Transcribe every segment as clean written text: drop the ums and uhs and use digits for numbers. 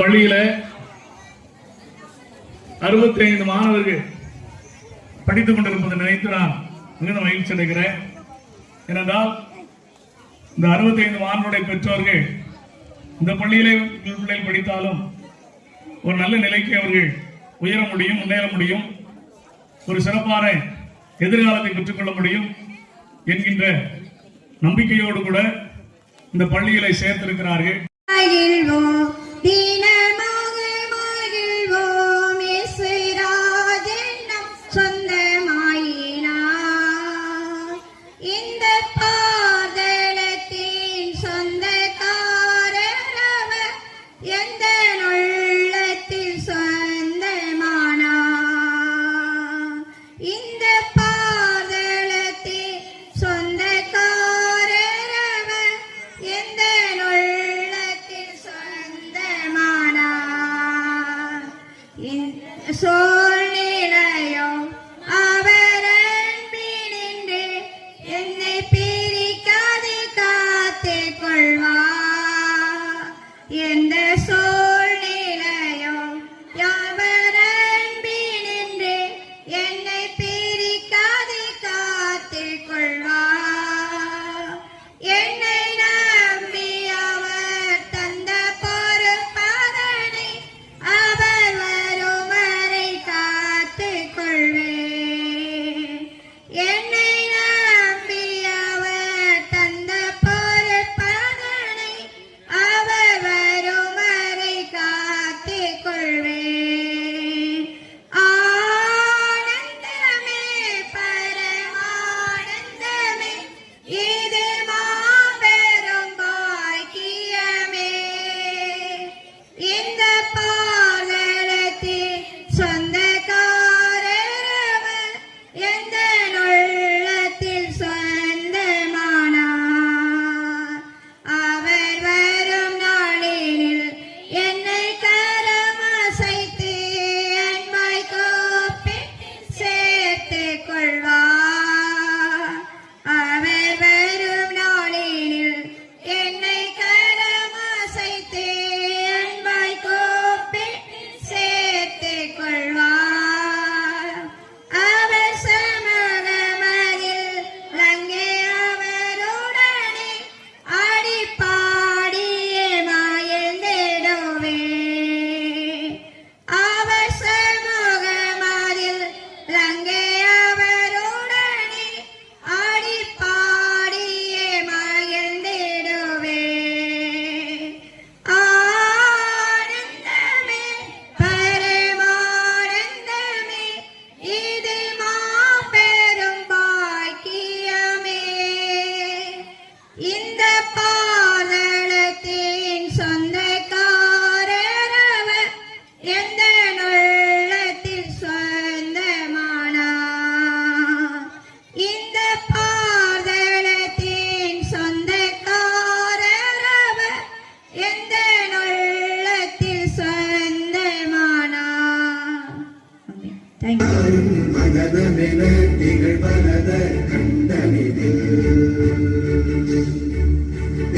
பள்ளியில 65 மாணவர்கள் படித்துக் கொண்டிருப்பதை நினைத்து நான் மிகுந்த மகிழ்ச்சி அடைகிறேன். ஏனென்றால் இந்த 65 மாணவருடைய பெற்றோர்கள் இந்த பள்ளியிலே பிள்ளைகள் படித்தாலும் ஒரு நல்ல நிலைக்கு அவர்கள் உயர முடியும், முன்னேற முடியும், ஒரு சிறப்பான எதிர்காலத்தை பெற்றுக்கொள்ள முடியும் என்கின்ற நம்பிக்கையோடு கூட இந்த பள்ளிகளை சேர்த்திருக்கிறார்கள்.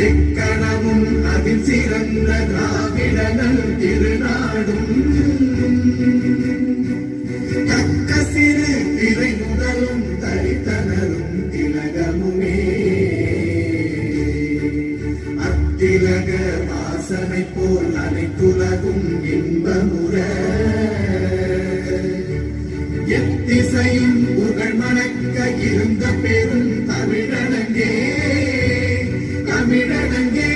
எக்கணமும் அதில் சிறந்த திராவிடனல் திருநாடும் தக்க சிறு திரை முதலும் தரித்தனரும் திலகமுமே அத்திலக வாசனை போல் அனைத்துலகும் இன்பமுற எத்திசையும் புகழ் மணக்க இருந்த பெரும் தமிழனங்கே தமிழனங்கே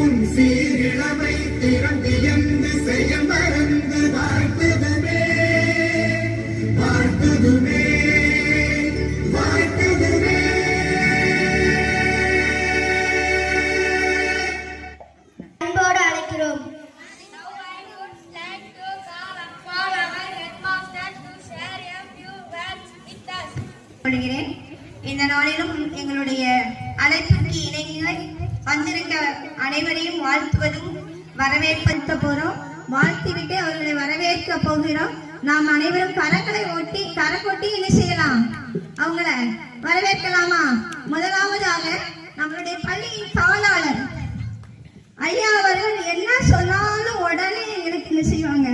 உன் சீரிழமை திறந்தியந்து செய்ய மறந்து வாழ்த்துதுமே வாழ்த்துதுமே வாழ்த்துதுமே. அன்போடு அழைக்கிறோம். இந்த நாளிலும் எங்களுடைய அழைப்புக்கு இணங்க வந்திருக்க அனைவரையும் வாழ்த்துவதும் வரவேற்படுத்த போறோம். வாழ்த்திவிட்டு அவர்களை வரவேற்க போகிறோம். நாம் அனைவரும் கரங்களை கொட்டி என்ன செய்யலாம், அவங்கள வரவேற்கலாமா? முதலாவதாக நம்மளுடைய பள்ளியின் தாளாளர் ஐயா அவர்கள் என்ன சொன்னாலும் உடனே எங்களுக்கு என்ன செய்வாங்க,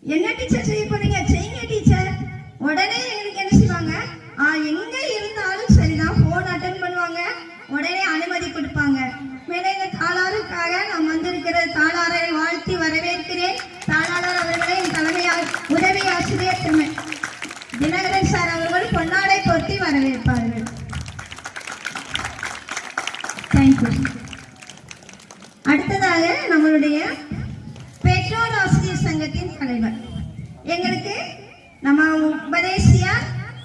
என்ன டீச்சர் செய்ய போறீங்க, செய்யுங்க டீச்சர். உடனே எங்களுக்கு என்ன செய்வாங்க, எங்க இருந்தாலும் சரிதான் போன் அட்டன் பண்ணுவாங்க, உடனே அனுமதி கொடுப்பாங்க. மேலே இந்த தாளாருக்காக நாம் வந்திருக்கிற தாளாரை வாழ்த்தி வரவேற்கிறேன். தாளாளர் அவர்களை என் உதவி ஆசிரியர் தினகரன் சார் அவர்கள் பொன்னாடை போர்த்தி வரவேற்பார்கள். தேங்க்யூ. அடுத்ததாக நம்மளுடைய பெற்றோர் ஆசிரியர் சங்கத்தின் தலைவர் எங்களுக்கு நம்ம உபதேசியா,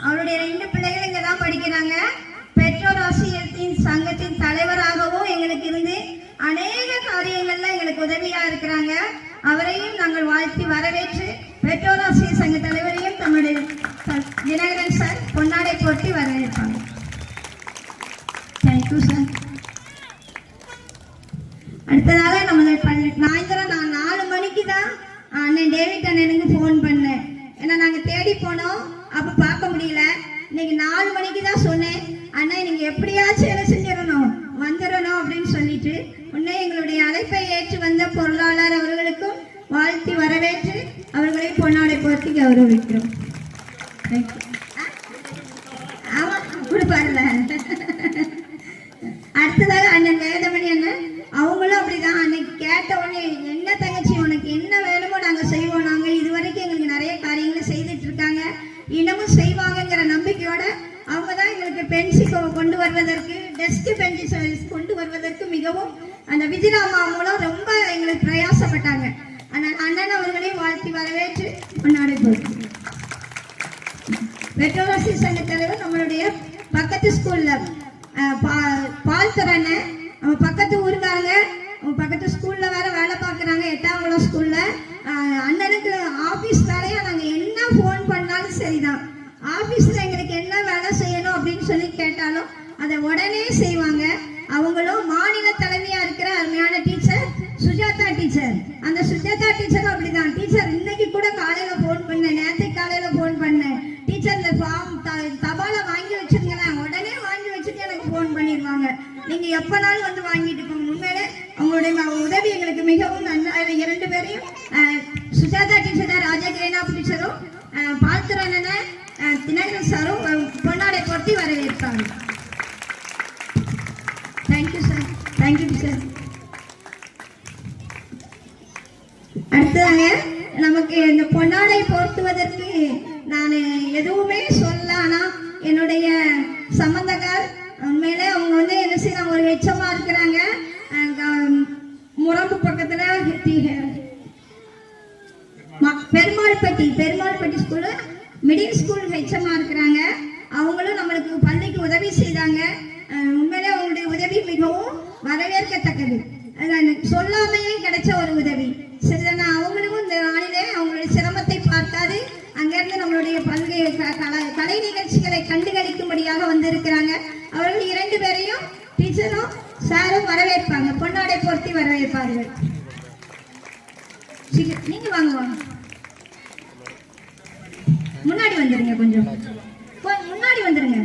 அவருடைய 2 பிள்ளைகள் இங்க தான் படிக்கிறாங்க. பெற்றோர் ஆசிரியத்தின் சங்கத்தின் தலைவராகவும் எங்களுக்கு இருந்து அநேக காரியங்கள்ல எங்களுக்கு உதவியா இருக்கிறாங்க. அவரையும் நாங்கள் வாழ்த்தி வரவேற்று பெற்றோர் ஆசிரியர் சங்க தலைவரையும் தம்முடைய தினகரன் சார் பொன்னாடை போட்டி வரவேற்பாங்க. Thank you sir. அடுத்ததாக நம்மளை சாயந்தரம் நான் 4 மணிக்கு தான் அண்ணன் டேவிட் அண்ணனுக்கு ஃபோன் பண்ணேன். ஏன்னா நாங்கள் தேடி போனோம், அப்போ பார்க்க முடியல. இன்னைக்கு 4 மணிக்கு தான் சொன்னேன், அண்ணா நீங்க எப்படியாச்சும் என்ன செஞ்சிடணும், வந்துடணும் அப்படின்னு சொல்லிட்டு உடனே எங்களுடைய அழைப்பை ஏற்று வந்த பொருளாளர் அவர்களுக்கும் வாழ்த்தி வரவேற்று அவர்களை பொன்னாடை போர்த்தி கௌரவிக்கிறோம். ஆமா கொடுப்பாருல. அடுத்ததாக அண்ணன் வேதமணி அண்ணன், அவங்களும் அப்படிதான். அன்னைக்கு கேட்ட உடனே என்ன தங்கச்சி உனக்கு என்ன வேணுமோ நாங்க செய்வோம், நாங்க இதுவரைக்கும் எங்களுக்கு நிறைய காரியங்களை செய்துட்டு இருக்காங்க, இன்னமும் செய்வாங்கங்கிற நம்பிக்கையோட அவங்க தான் எங்களுக்கு பென்சி கொண்டு வருவதற்கு, டெஸ்க் பென்சி கொண்டு வருவதற்கு மிகவும் அந்த விஜிலாமா மூலம் ரொம்ப எங்களுக்கு பிரயாசப்பட்டாங்க. ஆனால் அண்ணன் அவர்களையும் வாழ்த்தி வரவேற்று முன்னாடி போயிட்டு பெற்றோராசி சங்க தலைவர் நம்மளுடைய பக்கத்து ஸ்கூல்ல பால்தரன பக்கத்து ஊருக்காரங்க, பக்கத்து ஸ்கூல்ல வேற வேலை பார்க்குறாங்க, 8ஆம் குளம் ஸ்கூல்ல. அண்ணனுக்கு ஆபீஸ் வேலையா நாங்க என்ன போன் பண்ணாலும் சரிதான், ஆபீஸ்ல எங்களுக்கு என்ன வேலை செய்யணும் அப்படின்னு சொல்லி கேட்டாலும் அதை உடனே செய்வாங்க. அவங்களும் மாநில தலைமையா இருக்கிற அருமையான டீச்சர் சுஜாதா டீச்சர். அந்த சுஜாதா டீச்சரும் அப்படிதான். டீச்சர் இன்னைக்கு கூட காலையில போன் பண்ணேன், நேற்று காலையில போன் பண்ணேன், டீச்சர் இந்த ஃபார்ம் தபால வாங்கி வச்சிருங்களேன், உடனே வாங்கி வச்சுட்டு எனக்கு போன் பண்ணிடுவாங்க, நீங்க எப்பனாலும் வந்து வாங்கிட்டு போங்க. உண்மையிலே அவங்களுடைய உதவி எங்களுக்கு மிகவும் நல்லா. 2 பேரையும் சுஜாதா டீச்சர், ராஜா கிரேனா டீச்சரும் பால்துரன தினகரன் சாரும் பொன்னாடை போட்டி வரவேற்பாங்க. Thank you sir. Thank you sir. அடுத்ததாக நமக்கு இந்த பொன்னாடை போர்த்துவதற்கு நான் எதுவுமே சொல்ல, ஆனா என்னுடைய சம்பந்தக்கார் உண்மையிலே அவங்க வந்து என்ன செய்யறாங்க, ஒரு எச்சமா இருக்கிறாங்க. முரம்பு பக்கத்துல பெருமாள்பட்டி ஸ்கூலு மிடில் ஸ்கூல் ஹெச்எம்மா இருக்கிறாங்க. அவங்களும் நம்மளுக்கு பள்ளிக்கு உதவி செய்தாங்க. உண்மையிலே அவங்களுடைய உதவி மிகவும் வரவேற்கத்தக்கது, சொல்லாமையே கிடைச்ச ஒரு உதவி. சரிதானா? அவங்களுக்கும் இந்த நாளிலே அவங்களுடைய சிரமத்தை பார்க்காது அங்கிருந்து நம்மளுடைய பல்வேறு கலை நிகழ்ச்சிகளை கண்டுகளிக்கும்படியாக வந்திருக்கிறாங்க. அவர்கள் 2 பேரையும் டீச்சரும் சாரும் வரவேற்பாங்க, பொன்னாடை போர்த்தி வரவேற்பார்கள். நீங்க வாங்க வாங்க, முன்னாடி வந்துருங்க, கொஞ்சம் முன்னாடி வந்துருங்க.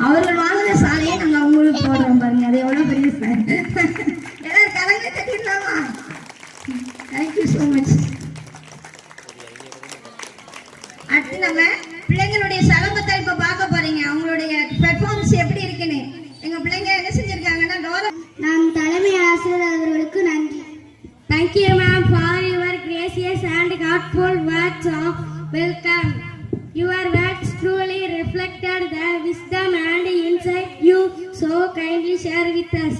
அவர்கள் வாங்கின சாலையை நாங்க அவங்களுக்கு போடுறோம் பாருங்க, அது எவ்வளவு பெரிய சார். எல்லாரும் கலங்க கட்டிடலாமா? Thank you so much. அடுத்து நம்ம பிள்ளைங்களுடைய சலம்பத்தை இப்ப பார்க்க போறீங்க, அவங்களுடைய பெர்ஃபார்மன்ஸ் எப்படி இருக்குன்னு. எங்க பிள்ளைங்க என்ன செஞ்சிருக்காங்கன்னா, நம் தலைமை ஆசிரியர் அவர்களுக்கு நன்றி. Thank you ma'am for your gracious and heartful words of welcome. Your words truly reflected the wisdom and insight you so kindly share with us.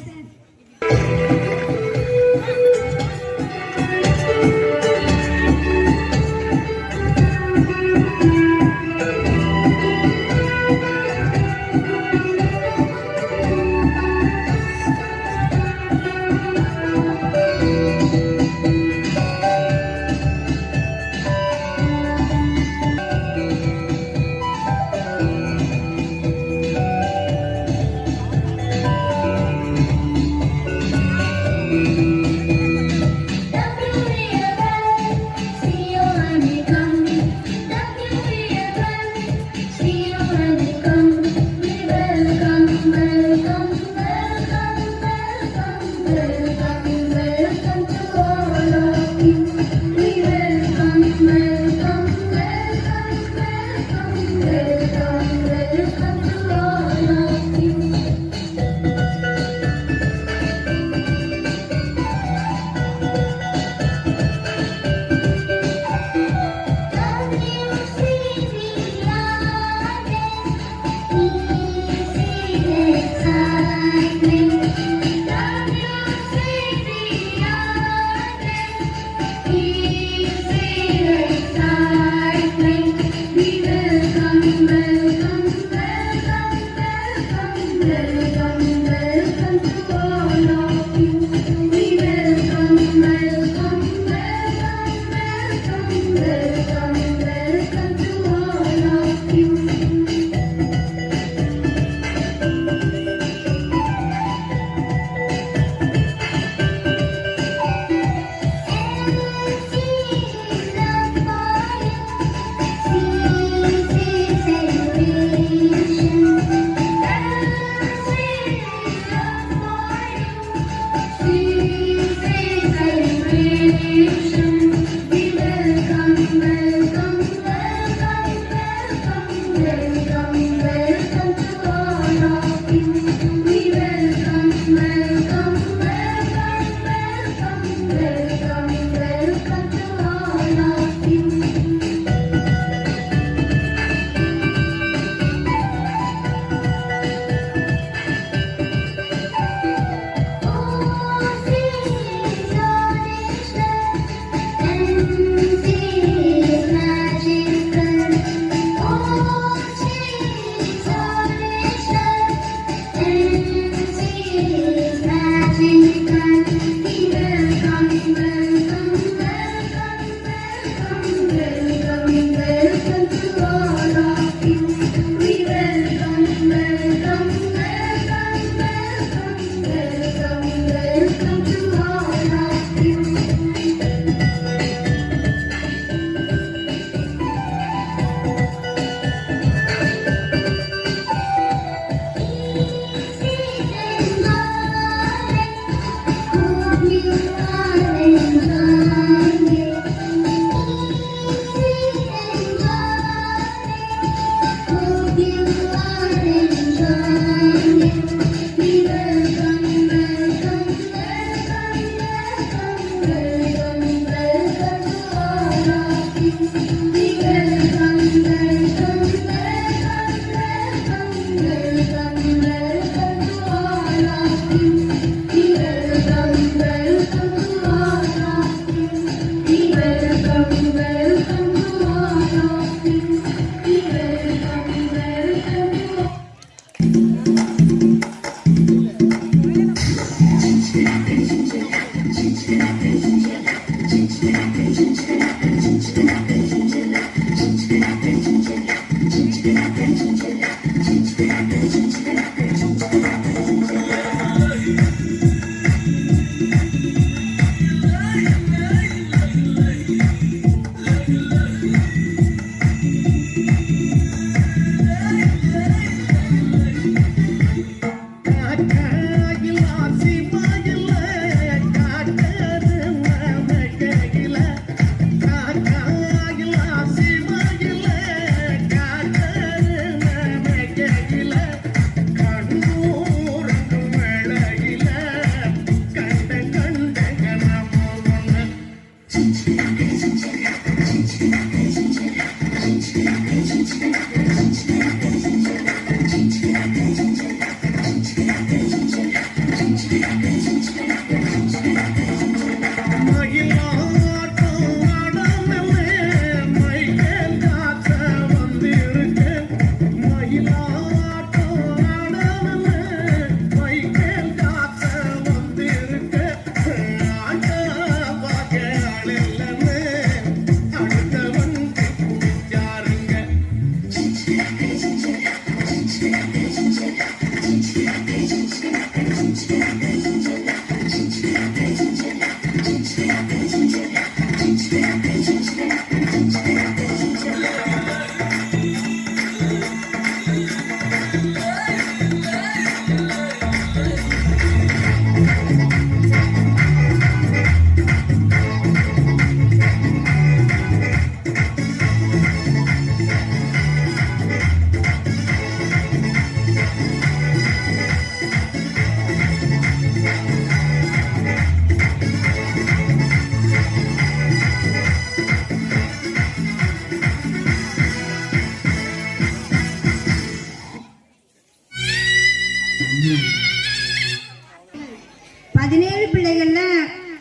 17 பிள்ளைகள்ல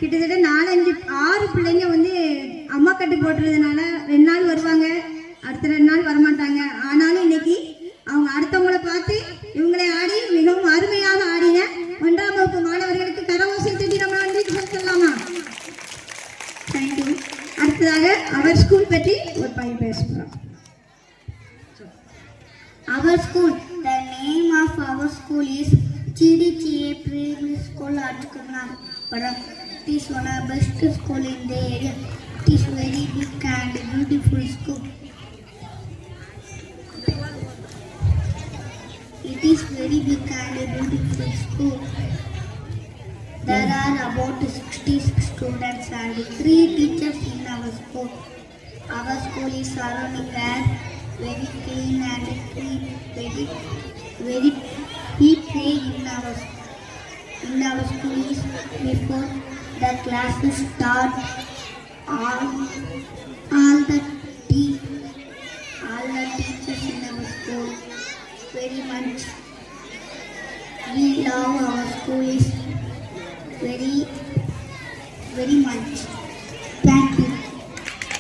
கிட்டத்தட்ட 6 பிள்ளைங்க வந்து அம்மா கட்டு போட்டுறதுனால 2 நாள் வருவாங்க, அடுத்த 2 நாள் வரமாட்டாங்க. ஆனாலும் இன்னைக்கு அவங்க அடுத்தவங்களை பார்த்து இவங்களை ஆடி மிகவும் அருமையாக ஆடின 1ஆம் வகுப்பு மாணவர்களுக்கு கரவோசை தட்டி நம்ம நன்றி சொல்லலாமா? தேங்க்யூ. அடுத்ததாக அவர் ஸ்கூல் பற்றி ஒரு பையன் பேசுகிறோம். Our school, the name of our school is GDCA Primary School at Kurnaparam. It is one of the best school in the area. It is very big and beautiful school. It is very big and beautiful school. There are about 66 students and 3 teachers in our school. Our school is surrounding and very clean and clean, very we pray in our school is before the classes start. All the teachers in our school very much. We love our school is very much. Thank you.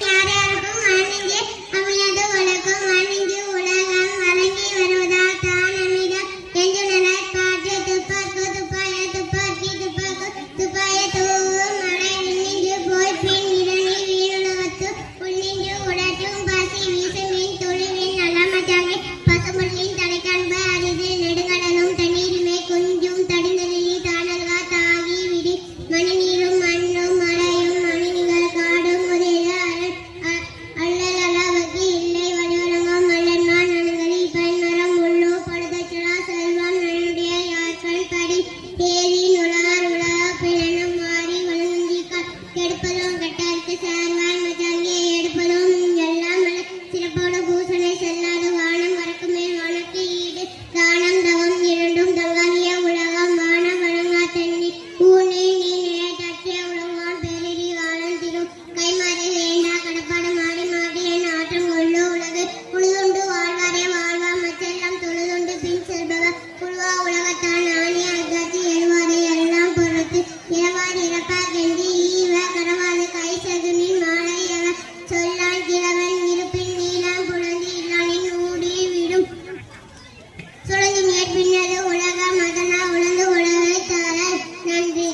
யாராருக்கும் வணங்கி அவையது உலகம் வணங்கி உலகம் வழங்கி வருவதால் தான் நம்மிடம் என்று நினைப்பாற்று துப்பாக்கு துப்பாய துப்பாக்கி துப்பாக்கு துப்பாய தூவும் மழை நின்று போய் பின் இடனி வீணுலகத்து உள்நின்று உடற்றும் பாசி வீசும் மீன் தொழுவின் நலமச்சாங்கை பசுமுள்ளின் தடை காண்ப அரிது நெடுங்கடலும் தண்ணீருமே கொஞ்சம் தடிந்தலில் தானல்கா தாகி விடி மணி நீரும் மண்ணும் மழையும் மணிகள் காடும் முதலிய அல்லல் அளவுக்கு இல்லை வடிவரங்கம் மல்லன்மான் நடுங்களில் பன்மரம் உள்ளோ படுதச்சலா செல்வம் நன்னுடைய யாழ்கண் படி தேவி நுழார் உலக பிளனும் மாறி வழுந்தி கெடுப்பதும் கட்டாருக்கு சேர்வான் மஜாங்கே எடுப்பதும் எல்லாம் சிறப்போடு பூசனை செல்லாது வானம் மறக்கும் மேல் வானக்கு ஈடு தானம் தவம் இரண்டும் தங்காகிய உலகம் வான வழங்கா தண்ணி ஊனே நீ நினைத்தாற்றிய உலகம் பெருடி வாழம் திரும் கைமாறி வேண்டா கடப்பாடு மாறி மாறி என் ஆற்றம் கொள்ளோ உலகு உழுதுண்டு வாழ்வாரே வாழ்வா மற்றெல்லாம் தொழுதுண்டு பின் செல்பவர் புழுவா உலகத்தான் ஆணி அகாட்சி எழுவாரை எல்லாம் பொறுத்து இரவார் இறப்பா கென்றி ஈவ கடவாது கை சகுனின் மாலை எவ சொல்லான் கிழவன் இருப்பின் நீலாம் புலந்தி இல்லானின் ஊடி விடும் சுழந்தி மேற்பின்னது உலகம் அதனா உழந்து உலகை தர நன்றி.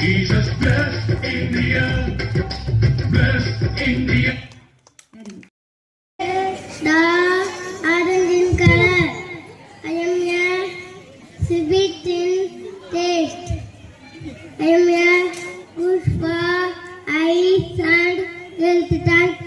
Jesus bless India, bless India. The orange in color. I am a sweet in taste. I am a with thank you.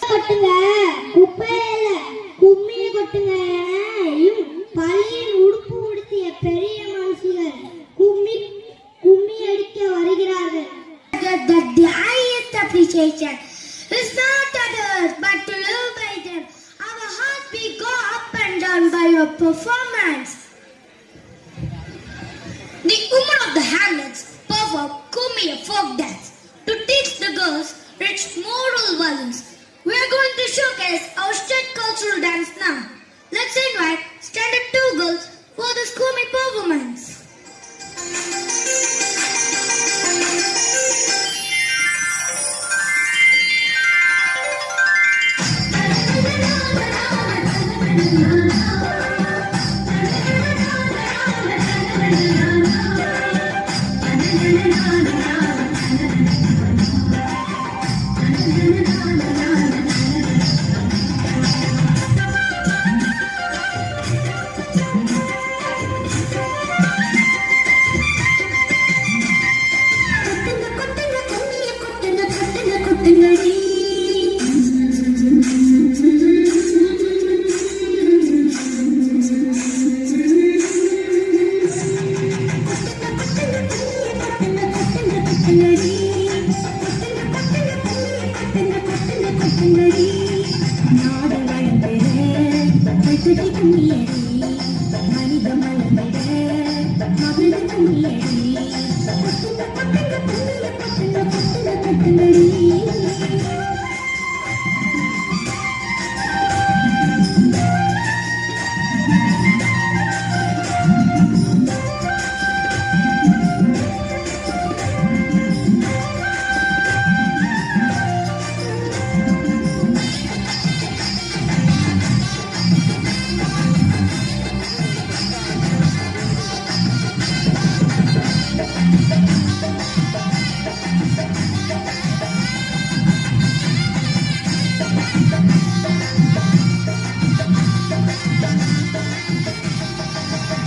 கொட்டுங்க குப்பையில கும்மியை கொட்டுங்க பள்ளியில் உடுப்பு உடுத்திய பெரிய மனுஷிகள் கும்மி அடிக்க வருகிறார்கள். The highest appreciation is not others but to live by them. Our hearts will go up and down by your performance. The women of the hamlets perform Kummiya folk dance to teach the girls rich moral values. We are going to showcase our state cultural dance now. Let's invite Standard 2 girls for this Kummi performance.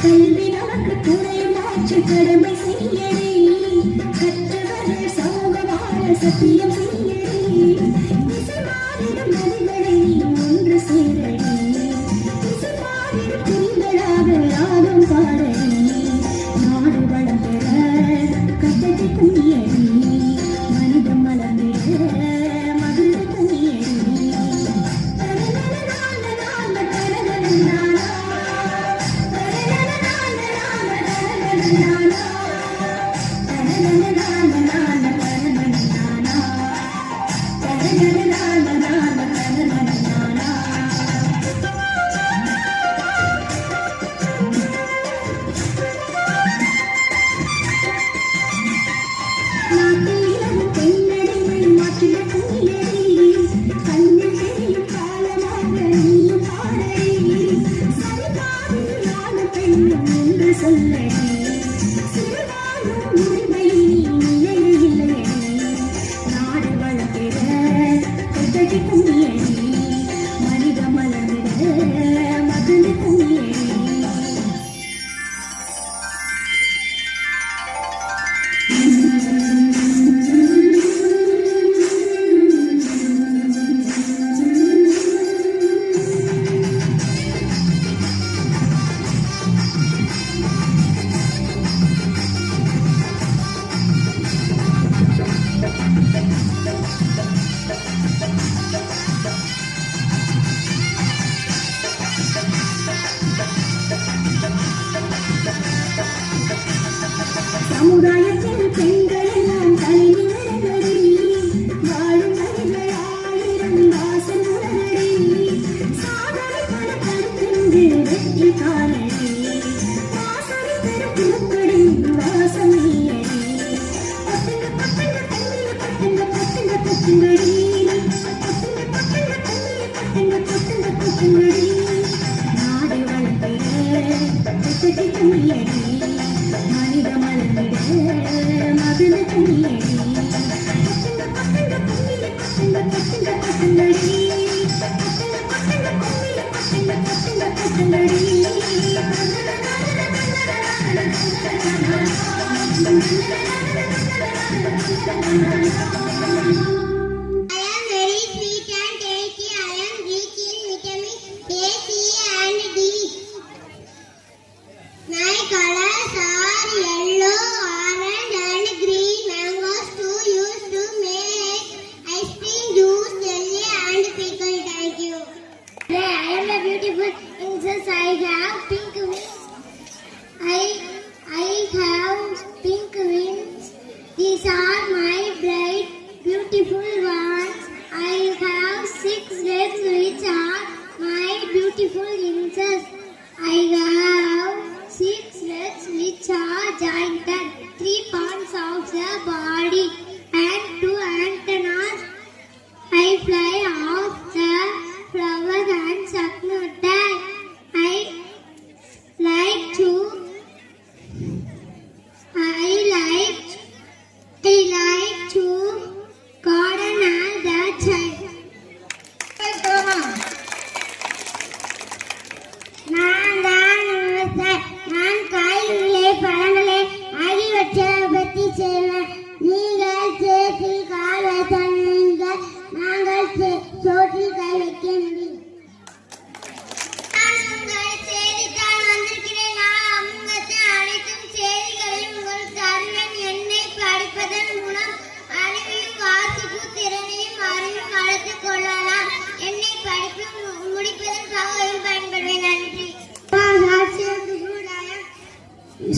கல்வி நமக்கு துணை மாற்று கடமை செய்யடி கற்றவர்கள் சமூக வாழ சத்தியம் செய்யடி இசைமாறிடும் நதிகளை ஒன்று சேரடி இசைமாறிடும் புரிந்தளாக ராகம் பாடடி நாடு வளம் பெற கட்டத்தை குனியடி மனிதம் மலர்ந்திட மகிழ்ந்து குனியடி கும்மியடி மனித மலர்ந்திட மகிழ்ந்து கும்மியடி சமுதாயத்தில் பெண்கள் எல்லாம் தலைநிமிரடி வாழும் வழிகள் ஆயிரம் வாசல் உடனடி சாதனை பல கருத்தின்றி வெற்றி காணடி வாசனை பெரும் புதுக்கடி வாசமையடி பட்டுங்க பட்டுங்க தண்ணில பட்டுங்க பட்டுங்க பட்டுங்கடி பட்டுங்க பட்டுங்க தண்ணில பட்டுங்க பட்டுங்க பட்டுங்கடி நாடு வளர்த்திட வெற்றி கும்மியடி மனித மலர்ந்திட மகிழ்ந்து கும்மியடி பட்டுங்க பட்டுங்க கும்மியில பட்டுங்க பட்டுங்க பட்டுங்கடி பட்டுங்க பட்டுங்க கும்மியில பட்டுங்க பட்டுங்க பட்டுங்கடி I am very sweet and tasty. I am rich in vitamin A, C and D. My colors are yellow, orange and green. Mangoes to use to make ice cream, juice, jelly and pickle. Thank you. I am a beautiful princess. I have pink wings. I have pink wings. These are my bright, beautiful ones. I have 6 legs which are my beautiful wings. I have 6 legs which are jointed, 3 parts of the body and 2 antennas. I fly off the flowers and suck nectar. I like to garden all the time. நான் காய்கறிகளே பழங்களே ஆகியவற்றை உற்பத்தி செய்வேன். நீங்கள் சேற்றில் கால் வைத்தீர்கள், நாங்கள் சோற்றில் கை வைக்க முடியும். நான் உங்கள் செய்தித்தாள் வந்திருக்கிறேன். நான் உங்களுக்கு அனைத்தும் செய்திகளையும் உங்களுக்கு அறிவேன். என்னை படிப்பதன் மூலம் அறிவையும் வாசிப்பு திறனையும் அறிவும் வளர்த்துக் கொள்ளலாம். என்னை படிப்பு முடிப்பதற்காக பயன்படுவேன். நன்றி.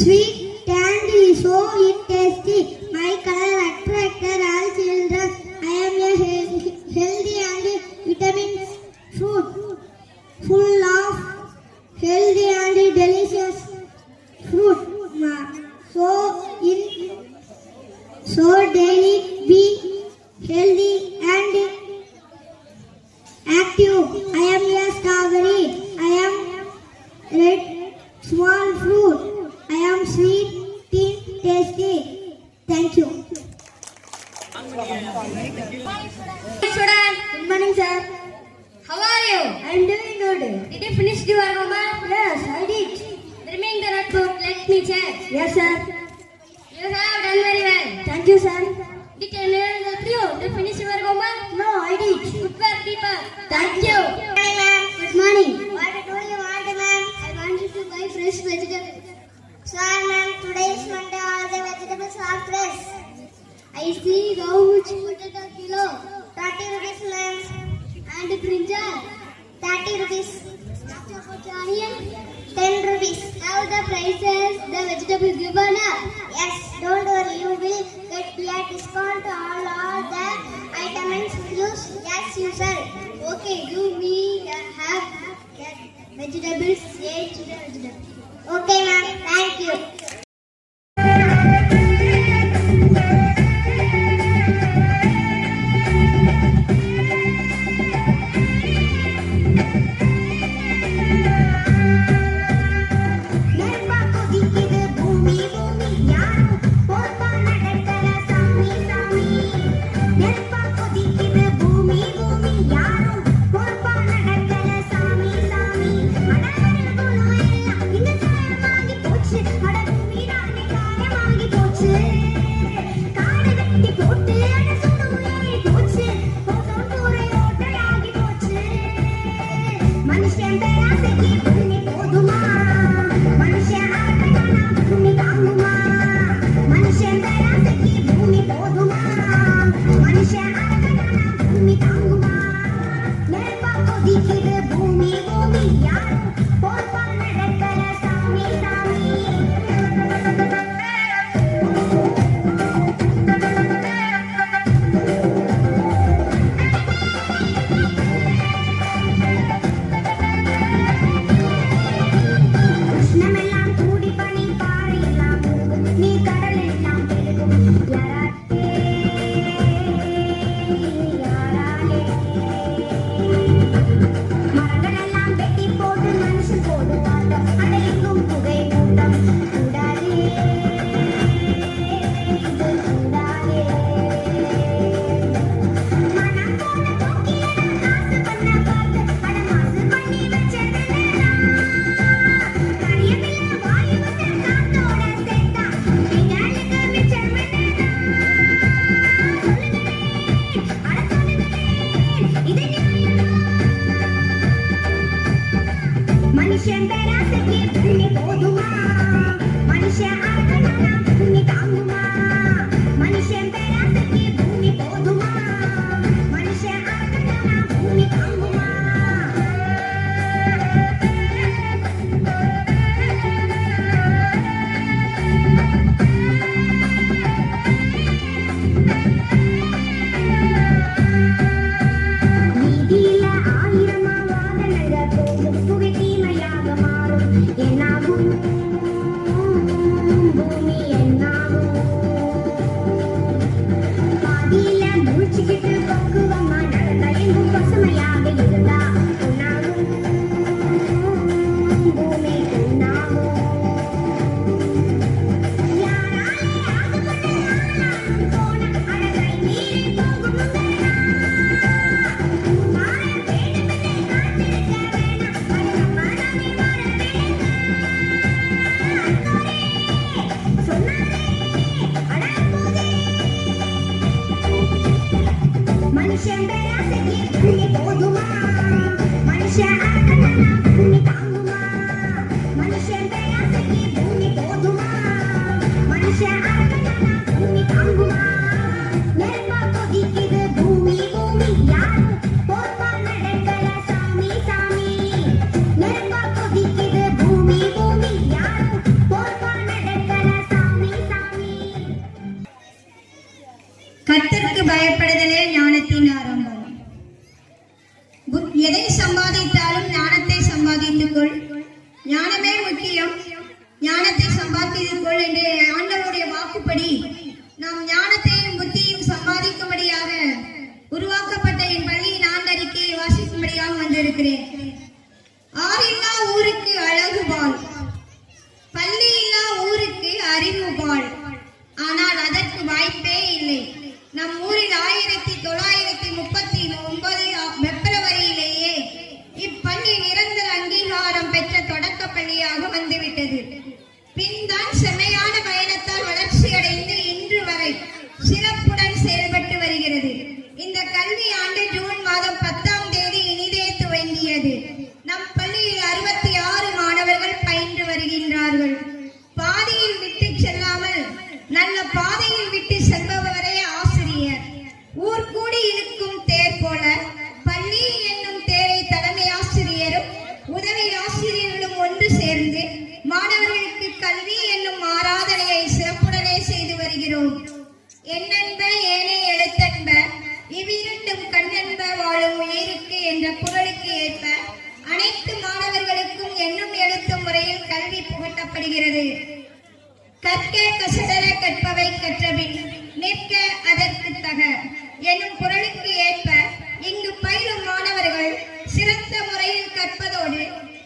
Sweet candy, so it tasty. My color attracted all children. I am a healthy and vitamins fruit, full of healthy and delicious fruit. So daily be healthy and active. I am a strawberry. I am red, small fruit. I am sweet, teen, tasty. Thank you. Student, good morning, sir. How are you? I am doing good. Did you finish your homework? Yes, I did. Bring the notebook. Let me check. Yes, sir. You have done very well. Thank you, sir. Did anyone help you to finish your homework? No, I did. Good work, people. Thank you. Hi, ma'am. Good morning. What do you want, ma'am? I wanted to buy fresh vegetables. Sorry, ma'am. Today is Monday. All the vegetables are fresh. I see how much potato kilo. 30 rupees, ma'am. And brinjal. 30 rupees. Onion. 10 rupees. Now the prices, the vegetables given up. Yes, don't worry. You will get a discount on all the items used. Yes, you sir. Okay, you will have vegetables. Yes, vegetables. Okay, ma'am. Thank you. பூமி பூமி யாரும் ஆசைக்கு பூமி போதுமா மனுஷன் ஆசைக்கான பூமி தாங்குமா மனுஷன் ஆசைக்கு பூமி போதுமா மனுஷன் ஆசைக்கான பூமி தாங்குமா நெருப்பா கொதிக்குது பூமி பூமி யாரும் போர்ப்பா நடக்கல சாமி சாமி உஷ்ணமெல்லாம் கூடி பனி பாறையெல்லாம் உருகும் நீ கடல் எல்லாம் பெருகும் யாராலே மரங்களெல்லாம் வெட்டி போட்டு மனுஷன் போடுவாங்க அட எங்கும் புகை மூட்டம் கூடாதே இது கூடாதே மனம் போன போக்கிலெல்லாம் காசு பண்ண பார்த்து அட மாசு பண்ணி வச்சதெல்லாம் கரியமில்ல வாயு வந்து காத்தோட சேர்த்தா எங்களுக்கு மிச்சம் என்னடா சொல்லுங்களேன் அட சொல்லுங்களேன் இது நியாயமா மனுஷன் பேராசைக்கு பூமி போதுமா மனுஷன் ஆசைக்கான பூமி தாங்குமா மனுஷன் பேராசைக்கு பூமி போதுமா மனுஷன் ஆசைக்கான பூமி தாங்குமா வீதியில ஆயிரமா வாகனங்க போகும் புகை தீமையாக மாறும் என்னாகும் பூமி என்னாகும் பாதியில மூழ்கிக்கிட்டு பக்குவமா நடந்த எங்கும் பசுமையாக இருந்தா உன்னாகும் பூமி உன்னாகும் யாராலே ஆகுவது ஆனாலும் போன அழகை மீறி போகும் மாற வேண்டுமென்றே காத்திருக்க வேணாம் அது நம்ம நாமே மாற வேண்டுங்க சொன்னாரே அட போதே மனுஷன் பேராசைக்கு பூமி போதுமா மனுஷன் ஆசைக்கான பூமி தாங்குமா மனுஷன் பேராசைக்கு பூமி போதுமா மனுஷன் ஆசைக்கான பூமி தாங்குமா நெருப்பா கொதிக்குது பூமி பூமி யாரும் போர்ப்பா நடக்கல சாமி சாமி நெருப்பா கொதிக்குது பூமி பூமி யாரும் போர்ப்பா நடக்கல சாமி சாமி கர்த்தருக்கு பயப்படுதலே ஞானத்தின் ஆரம்பம். எதை சம்பாதித்தாலும் ஞானத்தை சம்பாதித்துக் கொள். ஞானமே முக்கியம். ஞானத்தை சம்பாதித்துக் கொள் என்று ஆண்டவருடைய வாக்குப்படி நாம் ஞானத்தையும் புத்தியும் சம்பாதிக்கும்படியாக உருவாக்கப்பட்ட என் பள்ளியின் ஆண்டறிக்கையை வாசிக்கும்படியாக வந்திருக்கிறேன். ஆறில்லா ஊருக்கு அழகுபால், பள்ளி இல்லா ஊருக்கு அறிவுபால். ஆனால் அதற்கு வாய்ப்பே இல்லை. நம் ஊரில் 1939 பிப்ரவரியிலேயே இப்பள்ளி நிரந்தர அங்கீகாரம் பெற்ற தொடக்க பள்ளியாக வந்துவிட்டது. பின்தான் செம்மையான பயணத்தால் வளர்ச்சியடைந்து இன்று வரை சிறப்புடன் செயல்பட்டு வருகிறது. இந்த கல்வி ஆண்டு ஜூன் மாதம் 10ஆம் தேதி இனிதே துவங்கியது. நம் பள்ளியில் 66 மாணவர்கள் பயின்று வருகின்றார்கள். பாதியில் விட்டு செல்லாமல் நல்ல பாதையில் விட்டு செல்பவரே ஆசிரியர். ஊர் கூடி இழுக்கும் தேர் போல பள்ளி என்னும் தேரை தலைமை ஆசிரியரும் உதவி ஆசிரியர்களும் ஒன்று சேர்ந்து மாணவர்களுக்கு கல்வி என்னும் ஆராதனையை சிறப்புடனே செய்து வருகிறோம். எண்ணென்ப ஏனே எழுத்தென்ப இவ்விரண்டும் கண்ணென்ப வாழும் உயிருக்கு என்ற குரலுக்கு ஏற்ப அனைத்து மாணவர்களுக்கும் எண்ணும் எழுத்தும் முறையில் கல்வி புகட்டப்படுகிறது. கற்க கசடர கற்பவை கற்றபின் நிற்க அதற்கு தக என்னும் குரலுக்கு ஏற்ப இங்கு பயிலும் மாணவர்கள் சிறந்த முறையில் கற்பதோடு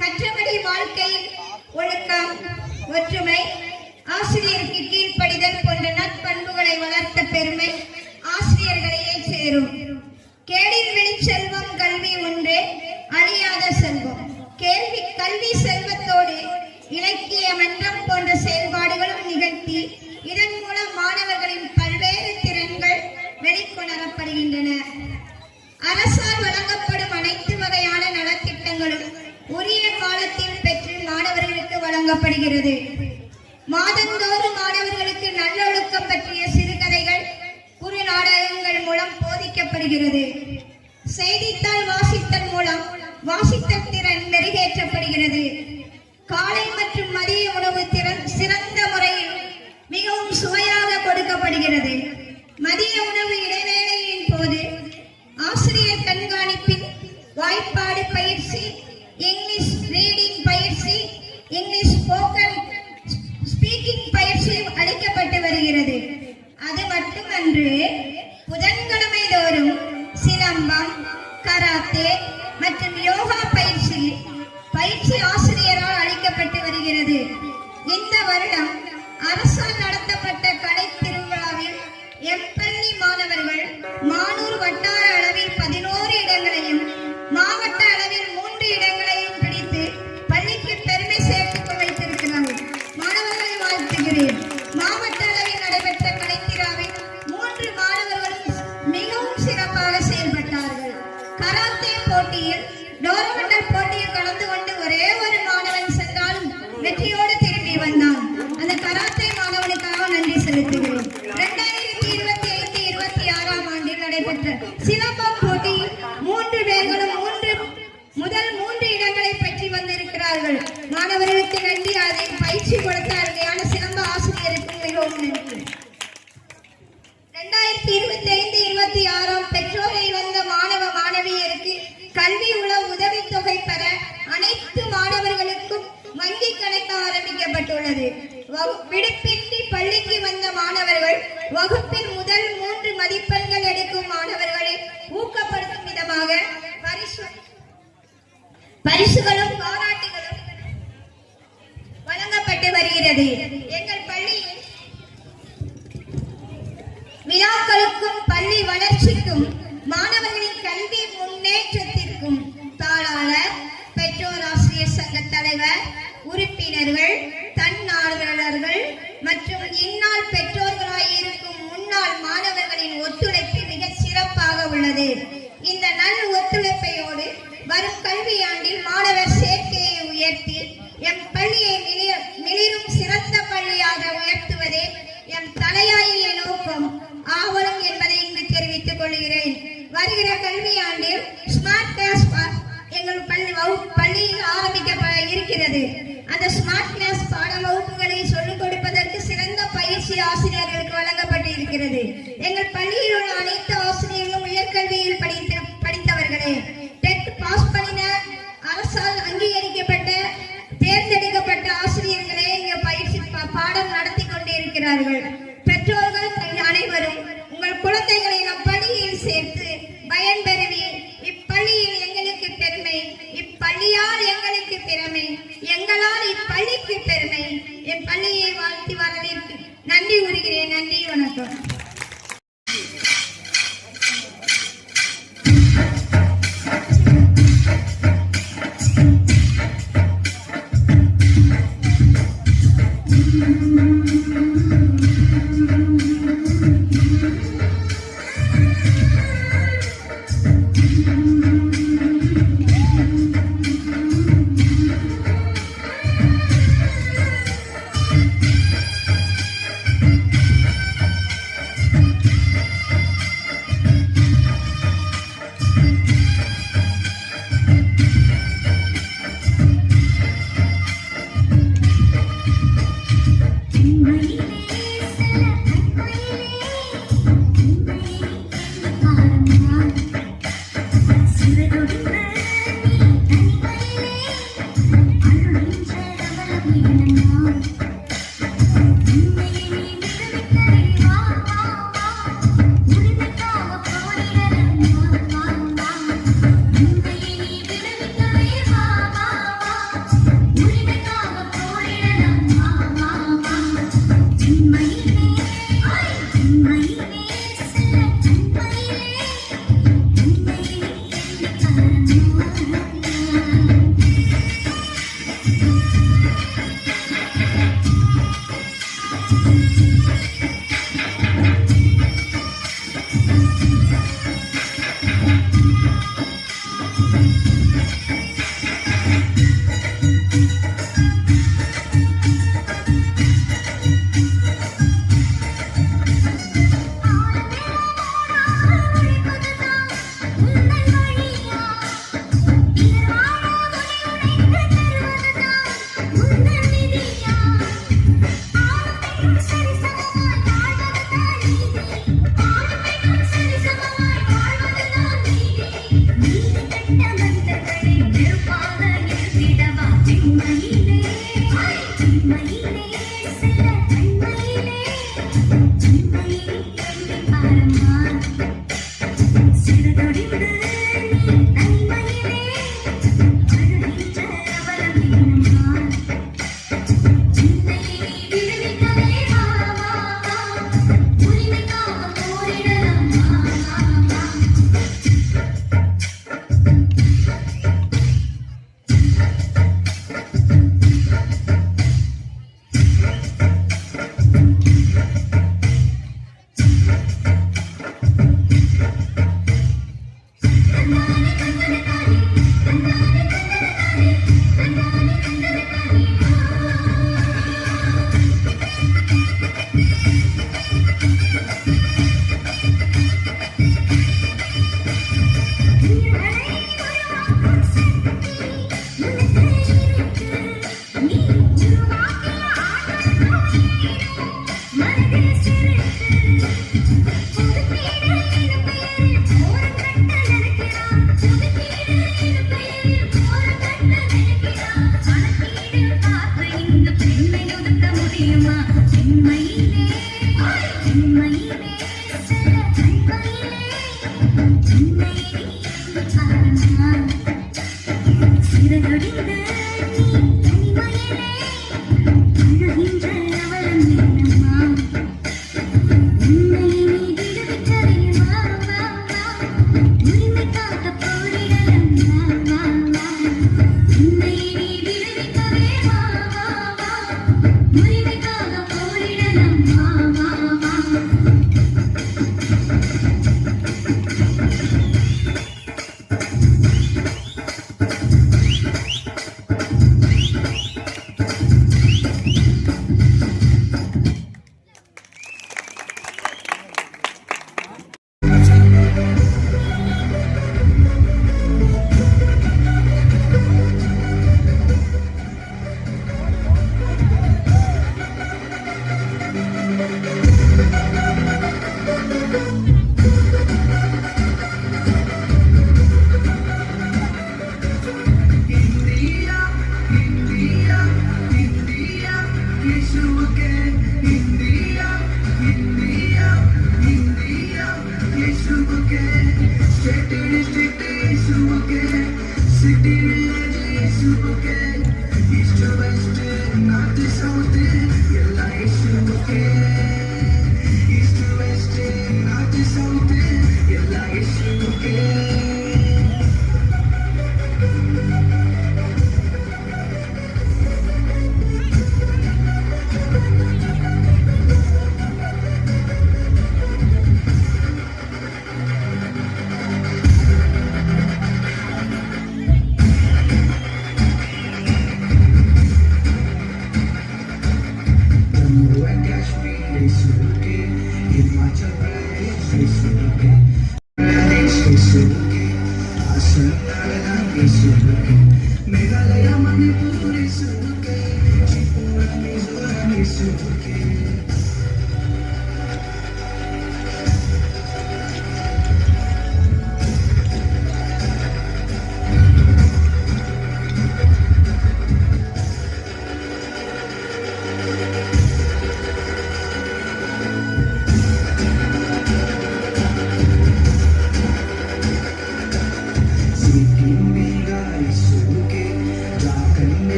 கற்றபடி வாழ்க்கையில் ஒழுக்கம், ஒற்றுமை, ஆசிரியருக்கு கீழ்ப்படிதல் போன்ற நற்பண்புகளை வளர்த்த பெருமை ஆசிரியர்களையே சேரும். கேடில் வெளிச்செல்வம் கல்வி ஒன்றே அழியாத செல்வம். கல்வி செல்வத்தோடு இலக்கிய மன்றம் போன்ற செயல்பாடுகளும் நிகழ்த்தி இதன் மூலம் மாணவர்களின் பல்வேறு திறன்கள் வெளிக்கொணரப்படுகின்றன. நடத்தப்படுகிறது. மாதந்தோறும் மாணவர்களுக்கு நல்லொழுக்கம் பற்றிய சிறுகதைகள் குறு நாடகங்கள் மூலம் போதிக்கப்படுகிறது. செய்தித்தாள் வாசித்தல் மூலம் வாசித்தல் திறன் மெருகேற்றப்படுகிறது. காலை மற்றும் மதிய உணவு சிறந்த முறையில் மிகவும் சுவையாக கொடுக்கப்படுகிறது. மதிய உணவு இடைவேளையின் போது ஆசிரியர் கண்காணிப்பில் வாய்ப்பாடு பயிற்சி, இங்கிலீஷ் ரீடிங் பயிற்சி, இங்கிலீஷ் ஸ்பீக்கிங் பயிற்சி அளிக்கப்பட்டு வருகிறது. அது மட்டுமன்று, புதன்கிழமை தோறும் சிலம்பம், கராத்தே மற்றும் யோகா பயிற்சி ஆசிரியரால் அளிக்கப்பட்டு வருகிறது. இந்த வருடம் அரசால் நடத்தப்பட்ட கலை திருவிழாவில் எம்பள்ளி மாணவர்கள் மானூர் வட்டார அளவில் 11 இடங்களையும் மாவட்ட அளவில் 3 இடங்களையும் பிடித்து பள்ளிக்கு பெருமை சேர்த்து வைத்திருக்கிறார்கள். மாணவர்களை வாழ்த்துகிறேன். மாவட்ட அளவில் நடைபெற்ற கலைத்திராவில் 3 மாணவர்களும் மிகவும் சிறப்பாக செயல்பட்டார்கள். கராத்தே போட்டியில் டோரமண்டல் போட்டியில் கலந்து கொண்டு ஒரே ஒரு மாணவன் சென்றாலும் வெற்றியோடு திரும்பி வந்தான். அந்த கராத்தே மாணவனுக்காக நன்றி செலுத்துகிறேன். 2025-26ஆம் ஆண்டில் நடைபெற்ற சிலம்பம் போட்டியில் 3 பேர்களும் முதல் 3 இடங்களை பெற்று வந்திருக்கிறார்கள். மாணவர்களுக்கு நன்றி. அதை பயிற்சி கொடுத்த அருமையான சிலம்ப ஆசிரியருக்கு மிகவும் நன்றி. 2025-26ஆம் பெற்றோரை இழந்த மாணவ மாணவியருக்கு கல்வி உளவு உதவித்தொகை பெற அனைத்து மாணவர்களுக்கும் வங்கி கணக்கு ஆரம்பிக்கப்பட்டுள்ளது. விடுப்பின்றி பள்ளிக்கு வந்த மாணவர்கள், வகுப்பில் முதல் 3 மதிப்பெண்கள் எடுக்கும் மாணவர்களை ஊக்கப்படுத்தும் விதமாக பரிசுகளும் பாராட்டுகளும் வழங்கப்பட்டு வருகிறது. எங்கள் பள்ளியில் விழாக்களுக்கும் பள்ளி வளர்ச்சிக்கும் மாணவர்களின் கல்வி முன்னேற்றத்திற்கும் தாளாளர், பெற்றோர் ஆசிரியர் சங்க தலைவர், உறுப்பினர்கள், தன்னார்வலர்கள் மற்றும் இந்நாள் பெற்றோர்களாய் இருக்கும் முன்னாள் மாணவர்களின் ஒத்துழைப்பு மிக சிறப்பாக உள்ளது. இந்த நல் ஒத்துழைப்பையோடு வரும் கல்வியாண்டில் மாணவர் சேர்க்கையை உயர்த்தி எம் பள்ளியை மிளிரும் சிறந்த பள்ளியாக உயர்த்துவதே எம் தலையாய நோக்கம் ஆவலும் என்பதை இங்கு தெரிவித்துக் கொள்கிறேன். வருகிற கல்வியாண்டில் ஸ்மார்ட் கிளாஸ் எங்கள் பள்ளியில் ஆரம்பிக்க இருக்கிறது. அந்த ஸ்மார்ட் கிளாஸ் பாட வகுப்புகளை சொல்லிக் கொடுப்பதற்கு சிறந்த பயிற்சி ஆசிரியர்களுக்கு வழங்கப்பட்டு இருக்கிறது. எங்கள் பள்ளியில் உள்ள அனைத்து ஆசிரியர்களும் உயர்கல்வியில் படித்தவர்களே. டெட் பாஸ் பண்ணின அரசால் அங்கீகரிக்கப்பட்ட தேர்ந்தெடுக்கப்பட்ட ஆசிரியர்களே இங்கு பயிற்சி பாடம் நடத்தி கொண்டிருக்கிறார்கள். பெற்றோர்கள் அனைவரும் உங்கள் குழந்தைகளை நம் பள்ளியில் சேர்த்து பயன்பெறுவீர். இப்பள்ளியில் எங்களுக்கு பெருமை, இப்பள்ளியால் எங்களுக்கு பெருமை, எங்களால் இப்பள்ளிக்கு பெருமை. என் பள்ளியை வாழ்த்தி வரவேற்று நன்றி கூறுகிறேன். நன்றி, வணக்கம்.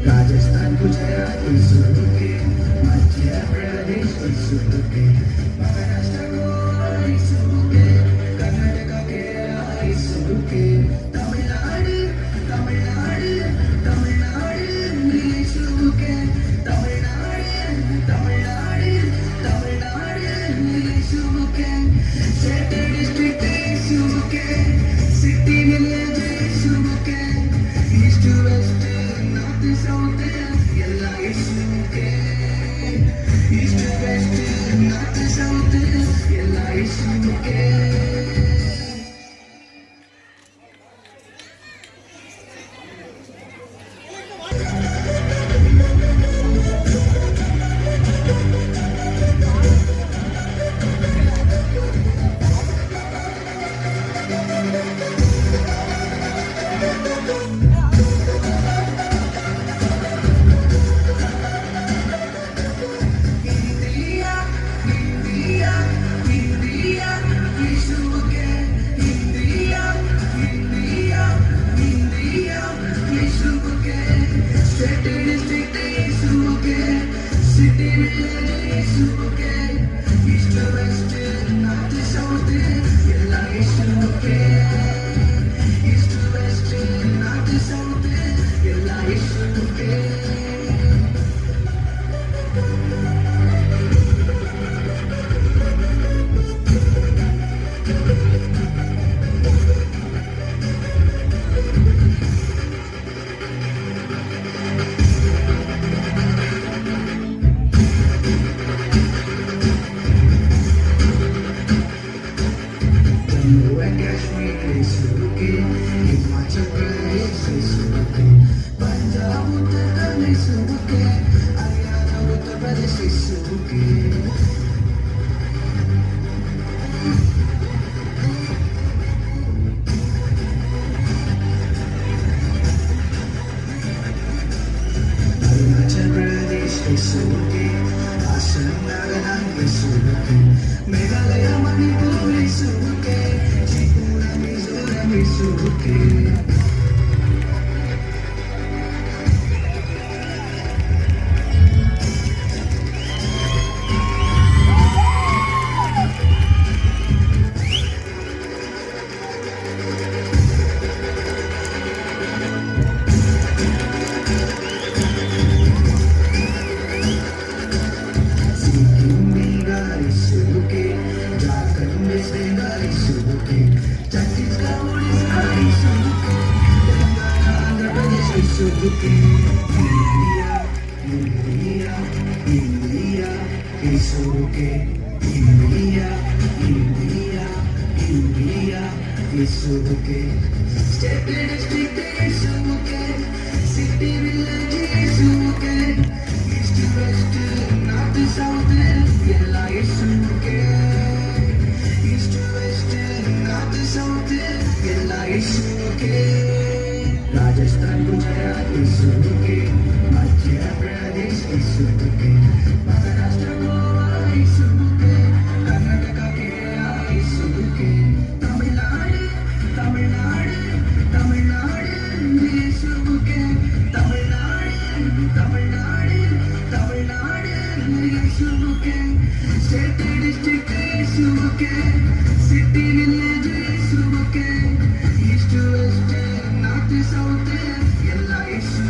राजस्थान गुजरात इसुके मध्य प्रदेश इसुके महाराष्ट्र गोवा इसुके कर्नाटक केरला इसुके तमिलनाडु इसुके तमिलनाडु इसुके स्टेट डिस्ट्रिक्ट इसुके सिटी विलेज इसुके east west South, yella isuke. East, west, north, south, yella isuke. India, India, India, India, Jammu and Kashmir यीशुके हिमाचल प्रदेश यीशुके पंजाब उत्तराखंड यीशुके हरियाणा उत्तर प्रदेश यीशुके अरुणाचल प्रदेश यीशुके असम नागालैंड यीशुके मेघालय मणिपुर यीशुके त्रिपुरा मिजोरम यीशुके राजस्थान गुजरात यीशुके मध्य प्रदेश यीशुके महाराष्ट्र गोवा यीशुके कर्नाटक केरला यीशुके तमिलनाडु यीशुके तमिलनाडु यीशुके स्टेट डिस्ट्रिक्ट यीशुके सिटी विलेज यीशुके ईस्ट वेस्ट नार्थ साउथ ಎಲ್ಲ ಯೇಸು